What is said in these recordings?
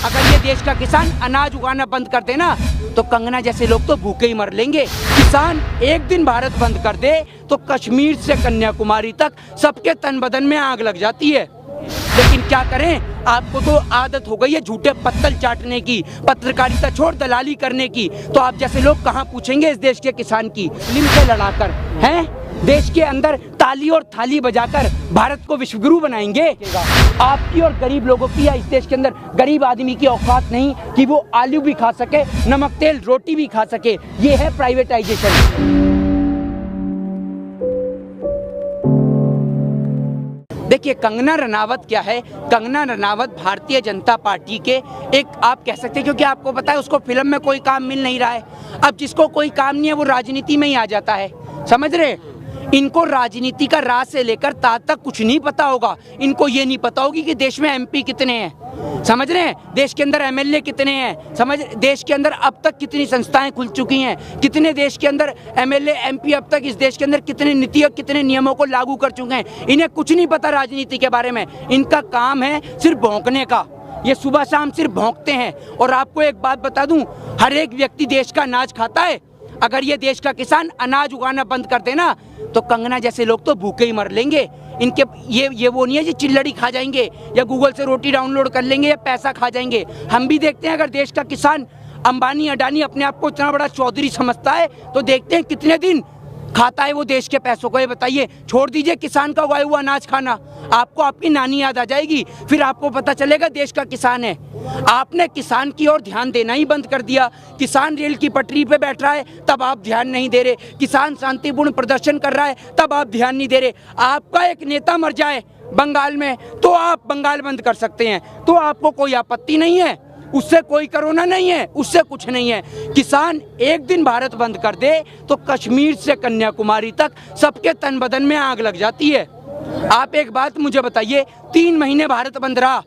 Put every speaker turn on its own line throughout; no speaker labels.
अगर ये देश का किसान अनाज उगाना बंद कर देना तो कंगना जैसे लोग तो भूखे ही मर लेंगे। किसान एक दिन भारत बंद कर दे तो कश्मीर से कन्याकुमारी तक सबके तन बदन में आग लग जाती है। लेकिन क्या करें, आपको तो आदत हो गई है झूठे पत्तल चाटने की, पत्रकारिता छोड़ दलाली करने की। तो आप जैसे लोग कहाँ पूछेंगे इस देश के किसान की? फिल्म से लड़ाकर हैं देश के अंदर ताली और थाली बजाकर भारत को विश्वगुरु बनाएंगे। आपकी और गरीब लोगों की या इस देश के अंदर गरीब आदमी की औकात नहीं कि वो आलू भी खा सके, नमक तेल रोटी भी खा सके। ये है प्राइवेटाइजेशन। देखिए, कंगना रनावत क्या है? कंगना रनावत भारतीय जनता पार्टी के एक, आप कह सकते हैं, क्योंकि आपको पता है उसको फिल्म में कोई काम मिल नहीं रहा है। अब जिसको कोई काम नहीं है वो राजनीति में ही आ जाता है, समझ रहे? इनको राजनीति का राज से लेकर ता तक कुछ नहीं पता होगा। इनको ये नहीं पता होगी कि देश में एमपी कितने हैं, समझ रहे हैं? देश के अंदर एमएलए कितने हैं, समझ? देश के अंदर अब तक कितनी संस्थाएं खुल चुकी हैं, कितने देश के अंदर एमएलए एमपी अब तक इस देश के अंदर कितने नीति और कितने नियमों को लागू कर चुके हैं। इन्हें कुछ नहीं पता राजनीति के बारे में। इनका काम है सिर्फ भौंकने का। ये सुबह शाम सिर्फ भौंकते हैं। और आपको एक बात बता दूं, हर एक व्यक्ति देश का अनाज खाता है। अगर ये देश का किसान अनाज उगाना बंद कर देना तो कंगना जैसे लोग तो भूखे ही मर लेंगे। इनके ये वो नहीं है जी चिल्लड़ी खा जाएंगे या गूगल से रोटी डाउनलोड कर लेंगे या पैसा खा जाएंगे। हम भी देखते हैं, अगर देश का किसान अंबानी अडानी अपने आप को इतना बड़ा चौधरी समझता है तो देखते हैं कितने दिन खाता है वो देश के पैसों को। ये बताइए, छोड़ दीजिए किसान का उगाया हुआ अनाज खाना, आपको आपकी नानी याद आ जाएगी, फिर आपको पता चलेगा देश का किसान है। आपने किसान की ओर ध्यान देना ही बंद कर दिया। किसान रेल की पटरी पे बैठ रहा है तब आप ध्यान नहीं दे रहे, किसान शांतिपूर्ण प्रदर्शन कर रहा है तब आप ध्यान नहीं दे रहे। आपका एक नेता मर जाए बंगाल में तो आप बंगाल बंद कर सकते हैं, तो आपको कोई आपत्ति नहीं है, उससे कोई कोरोना नहीं है, उससे कुछ नहीं है। किसान एक दिन भारत बंद कर दे तो कश्मीर से कन्याकुमारी तक सबके तन बदन में आग लग जाती है। आप एक बात मुझे बताइए, 3 महीने भारत बंद रहा,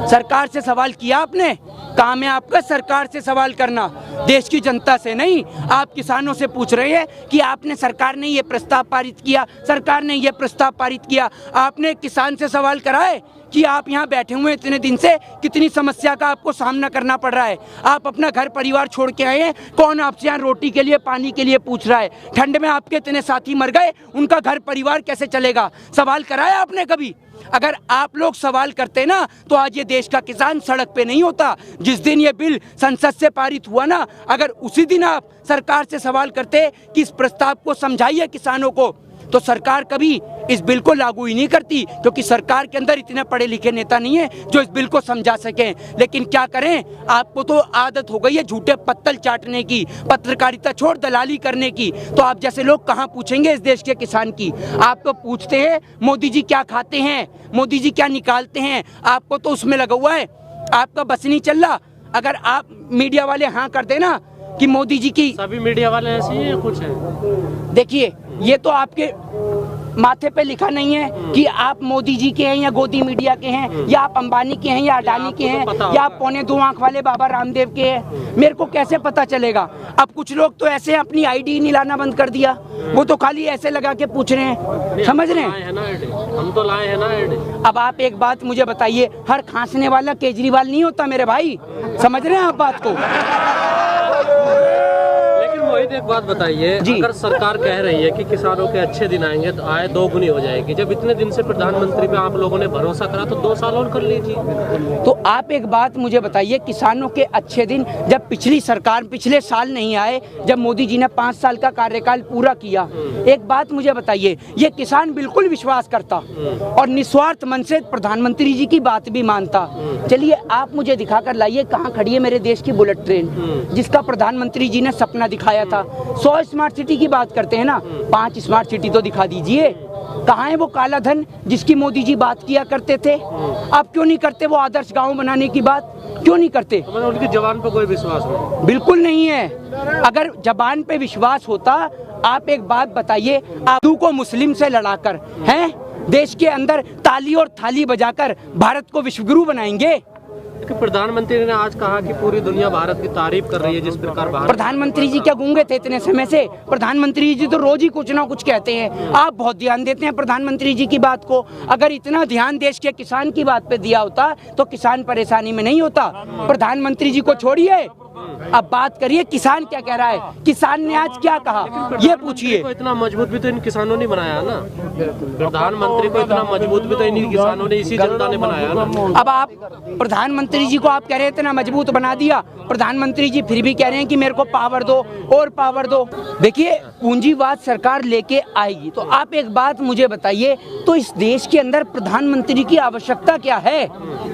सरकार से सवाल किया आपने? काम है आपका सरकार से सवाल करना, देश की जनता से नहीं। आप किसानों से पूछ रहे हैं कि आपने, सरकार ने ये प्रस्ताव पारित किया, सरकार ने ये प्रस्ताव पारित किया। आपने किसान से सवाल करा है कि आप यहाँ बैठे हुए इतने दिन से कितनी समस्या का आपको सामना करना पड़ रहा है? आप अपना घर परिवार छोड़ के आए हैं, कौन आपसे यहाँ रोटी के लिए पानी के लिए पूछ रहा है? ठंड में आपके इतने साथी मर गए, उनका घर परिवार कैसे चलेगा? सवाल कराया आपने कभी? अगर आप लोग सवाल करते ना तो आज ये देश का किसान सड़क पे नहीं होता। जिस दिन ये बिल संसद से पारित हुआ ना, अगर उसी दिन आप सरकार से सवाल करते कि इस प्रस्ताव को समझाइए किसानों को, तो सरकार कभी इस बिल को लागू ही नहीं करती, क्योंकि सरकार के अंदर इतने पढ़े लिखे नेता नहीं है जो इस बिल को समझा सकें। लेकिन क्या करें, आपको तो आदत हो गई है झूठे पत्तल चाटने की, पत्रकारिता छोड़ दलाली करने की। तो आप जैसे लोग कहाँ पूछेंगे इस देश के किसान की? आप तो पूछते हैं मोदी जी क्या खाते हैं, मोदी जी क्या निकालते हैं, आपको तो उसमें लगा हुआ है, आपका बस नहीं चल रहा। अगर आप मीडिया वाले हाँ कर देना कि मोदी जी की,
सभी मीडिया वाले ऐसे ही कुछ है,
देखिए ये तो आपके माथे पे लिखा नहीं है कि आप मोदी जी के हैं या गोदी मीडिया के हैं या आप अंबानी के हैं या अडानी के हैं या आप पौने 2 आंख वाले बाबा रामदेव के हैं। मेरे को कैसे पता चलेगा? अब कुछ लोग तो ऐसे अपनी आईडी नहीं लाना बंद कर दिया, वो तो खाली ऐसे लगा के पूछ रहे हैं, समझ रहे हैं?
हम तो लाए हैं ना।
अब आप एक बात मुझे बताइए, हर खांसने वाला केजरीवाल नहीं होता मेरे भाई, समझ रहे हैं आप बात को?
मोहित एक बात बताइए, अगर सरकार कह रही है कि किसानों के अच्छे दिन आएंगे तो आय 2 गुनी हो जाएगी, जब इतने दिन से प्रधानमंत्री पे आप लोगों ने भरोसा करा तो 2 साल और कर लीजिए।
तो आप एक बात मुझे बताइए, किसानों के अच्छे दिन जब पिछली सरकार पिछले साल नहीं आए, जब मोदी जी ने 5 साल का कार्यकाल पूरा किया, एक बात मुझे बताइए, ये किसान बिल्कुल विश्वास करता और निस्वार्थ मन से प्रधानमंत्री जी की बात भी मानता। चलिए आप मुझे दिखा कर लाइए कहाँ खड़ी है मेरे देश की बुलेट ट्रेन, जिसका प्रधानमंत्री जी ने सपना दिखाया था। 100 स्मार्ट सिटी की बात करते हैं ना, 5 स्मार्ट सिटी तो दिखा दीजिए। कहाँ है वो काला धन जिसकी मोदी जी बात किया करते थे? आप क्यों नहीं करते वो आदर्श गांव बनाने की बात? क्यों नहीं करते?
उनकी जबान पे कोई विश्वास नहीं?
बिल्कुल नहीं है। अगर जबान पे विश्वास होता, आप एक बात बताइए, हिंदू को मुस्लिम से लड़ाकर हैं देश के अंदर ताली और थाली बजाकर भारत को विश्वगुरु बनाएंगे?
कि प्रधानमंत्री ने आज कहा कि पूरी दुनिया भारत की तारीफ कर रही है जिस प्रकार भारत।
प्रधानमंत्री जी क्या गूंगे थे इतने समय से? प्रधानमंत्री जी तो रोज ही कुछ ना कुछ कहते हैं। आप बहुत ध्यान देते हैं प्रधानमंत्री जी की बात को। अगर इतना ध्यान देश के किसान की बात पे दिया होता तो किसान परेशानी में नहीं होता। प्रधानमंत्री जी को छोड़िए, अब बात करिए किसान क्या कह रहा है। किसान ने आज क्या कहा ये पूछिए।
इतना मजबूत भी तो इन किसानों ने बनाया ना, प्रधानमंत्री को इतना मजबूत भी तो इन किसानों ने, इसी जनता ने बनाया ना।
अब आप प्रधानमंत्री जी को आप कह रहे थे ना मजबूत बना दिया, प्रधानमंत्री जी फिर भी कह रहे हैं कि मेरे को पावर दो और पावर दो। देखिए पूंजीवाद सरकार लेके आएगी तो आप एक बात मुझे बताइए, तो इस देश के अंदर प्रधानमंत्री की आवश्यकता क्या है,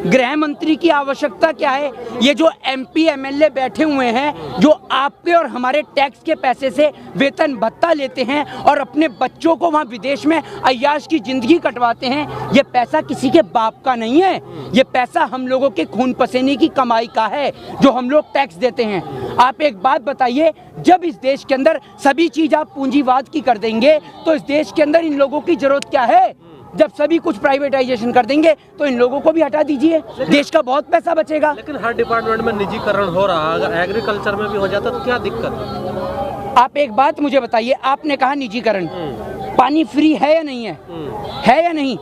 गृह मंत्री की आवश्यकता क्या है? ये जो MP MLA बैठे हुए हैं जो आपके और हमारे टैक्स के पैसे से वेतन भत्ता लेते हैं और अपने बच्चों को वहाँ विदेश में अय्याश की जिंदगी कटवाते हैं, ये पैसा किसी के बाप का नहीं है, ये पैसा हम लोगों के खून पसीने की कमाई का है जो हम लोग टैक्स देते हैं। आप एक बात बताइए, जब इस देश के अंदर सभी चीज आप पूंजीवाद की कर देंगे तो इस देश के अंदर इन लोगों की जरूरत क्या है? जब सभी कुछ प्राइवेटाइजेशन कर देंगे तो इन लोगों को भी हटा दीजिए, देश का बहुत पैसा बचेगा।
लेकिन हर डिपार्टमेंट में निजीकरण हो रहा, अगर एग्रीकल्चर में भी हो जाता तो क्या दिक्कत?
आप एक बात मुझे बताइए, आपने कहा निजीकरण, पानी फ्री है या नहीं है? है या नहीं?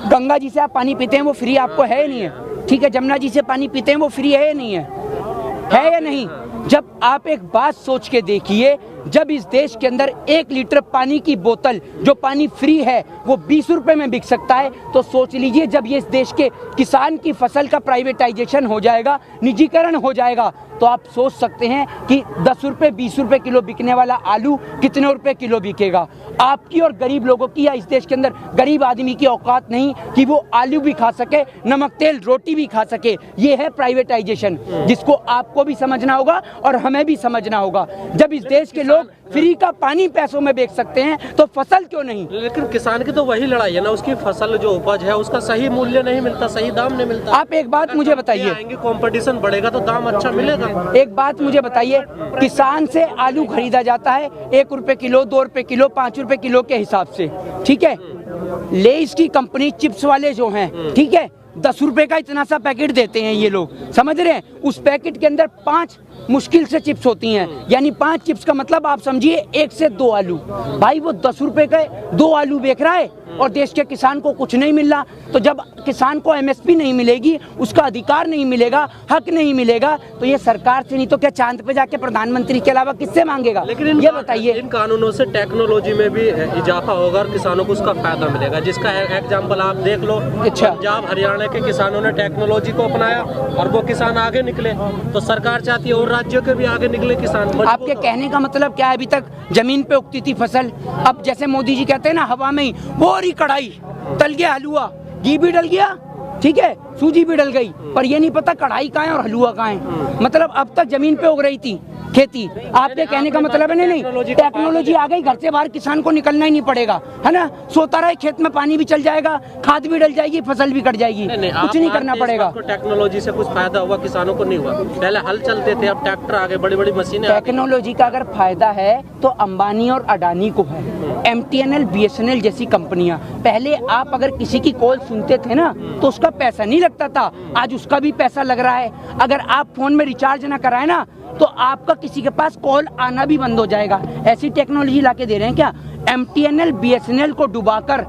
गंगा जी से आप पानी पीते हैं वो फ्री आपको है या नहीं है? ठीक है, जमुना जी से पानी पीते हैं वो फ्री है या नहीं है या नहीं? जब आप एक बात सोच के देखिए, जब इस देश के अंदर 1 लीटर पानी की बोतल जो पानी फ्री है वो 20 रुपए में बिक सकता है, तो सोच लीजिए जब ये इस देश के किसान की फसल का प्राइवेटाइजेशन हो जाएगा, निजीकरण हो जाएगा, तो आप सोच सकते हैं कि 10 रुपए 20 रुपए किलो बिकने वाला आलू कितने रुपए किलो बिकेगा। आपकी और गरीब लोगों की या इस देश के अंदर गरीब आदमी की औकात नहीं कि वो आलू भी खा सके, नमक तेल रोटी भी खा सके। ये है प्राइवेटाइजेशन, जिसको आपको भी समझना होगा और हमें भी समझना होगा। जब इस देश के लोग फ्री का पानी पैसों में बेच सकते हैं तो फसल क्यों नहीं?
लेकिन किसान की तो वही लड़ाई है ना, उसकी फसल जो उपज है उसका सही मूल्य नहीं मिलता, सही दाम नहीं मिलता।
आप एक बात मुझे बताइए,
कंपटीशन बढ़ेगा तो दाम अच्छा मिलेगा।
एक बात मुझे बताइए, किसान से आलू खरीदा जाता है 1 रुपए किलो, 2 रुपए किलो, 5 रुपए किलो के हिसाब से, ठीक है। लेस की कंपनी चिप्स वाले जो हैं, ठीक है, 10 रुपए का इतना सा पैकेट देते हैं ये लोग, समझ रहे हैं? उस पैकेट के अंदर 5 मुश्किल से चिप्स होती हैं, यानी 5 चिप्स का मतलब आप समझिए 1 से 2 आलू। भाई वो 10 रुपए के 2 आलू बेच रहा है और देश के किसान को कुछ नहीं मिल रहा। तो जब किसान को MSP नहीं मिलेगी, उसका अधिकार नहीं मिलेगा, हक नहीं मिलेगा, तो ये सरकार से नहीं तो क्या चांद पे जाके प्रधानमंत्री के अलावा किससे मांगेगा?
लेकिन
ये बताइए,
इन कानूनों से टेक्नोलॉजी में भी इजाफा होगा और किसानों को उसका फायदा मिलेगा, जिसका एग्जाम्पल आप देख लो।
अच्छा,
पंजाब हरियाणा के किसानों ने टेक्नोलॉजी को अपनाया और वो किसान आगे निकले, तो सरकार चाहती है और राज्यों के भी आगे निकले किसान।
आपके कहने का मतलब क्या है? अभी तक जमीन पे उगती थी फसल, अब जैसे मोदी जी कहते हैं ना, हवा में ही बोरी कढ़ाई तल गया हलवा, घी भी डल गया, ठीक है, सूजी भी डल गई, पर ये नहीं पता कढ़ाई कहाँ है और हलवा कहाँ है। मतलब अब तक जमीन पे उग रही थी खेती। आपके कहने का मतलब है नहीं, टेक्नोलॉजी आ गई, घर से बाहर किसान को निकलना ही नहीं पड़ेगा, है ना? सोता रहे, खेत में पानी भी चल जाएगा, खाद भी डल जाएगी, फसल भी कट जाएगी, कुछ नहीं करना पड़ेगा।
टेक्नोलॉजी से कुछ फायदा हुआ, किसानों को नहीं हुआ। पहले हल चलते थे, अब ट्रैक्टर आ गए, बड़ी बड़ी मशीनें।
टेक्नोलॉजी का अगर फायदा है तो अंबानी और अडानी को है, MTNL BSNL जैसी कंपनियां। पहले आप अगर किसी की कॉल सुनते थे ना तो उसका पैसा नहीं लगता था, आज उसका भी पैसा लग रहा है। अगर आप फोन में रिचार्ज ना कराए ना तो आपका किसी के पास कॉल आना भी बंद हो जाएगा। ऐसी टेक्नोलॉजी लाके दे रहे हैं क्या? MTNL BSNL को डुबाकर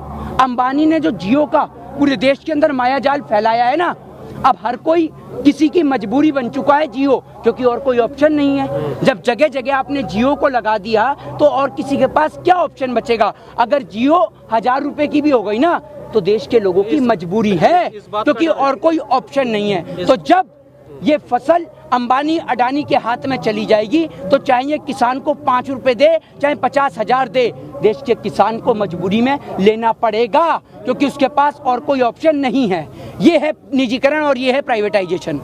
अंबानी ने जो जियो का पूरे देश के अंदर मायाजाल फैलाया है ना, अब हर कोई किसी की मजबूरी बन चुका है जियो, क्योंकि और कोई ऑप्शन नहीं है। जब जगह जगह आपने जियो को लगा दिया तो और किसी के पास क्या ऑप्शन बचेगा? अगर जियो 1000 रुपए की भी हो गई ना तो देश के लोगों की मजबूरी है, क्योंकि और कोई ऑप्शन नहीं है। तो जब ये फसल अंबानी अडानी के हाथ में चली जाएगी तो चाहे किसान को 5 रुपए दे, चाहे 50,000 दे, देश के किसान को मजबूरी में लेना पड़ेगा, क्योंकि उसके पास और कोई ऑप्शन नहीं है। ये है निजीकरण और ये है प्राइवेटाइजेशन।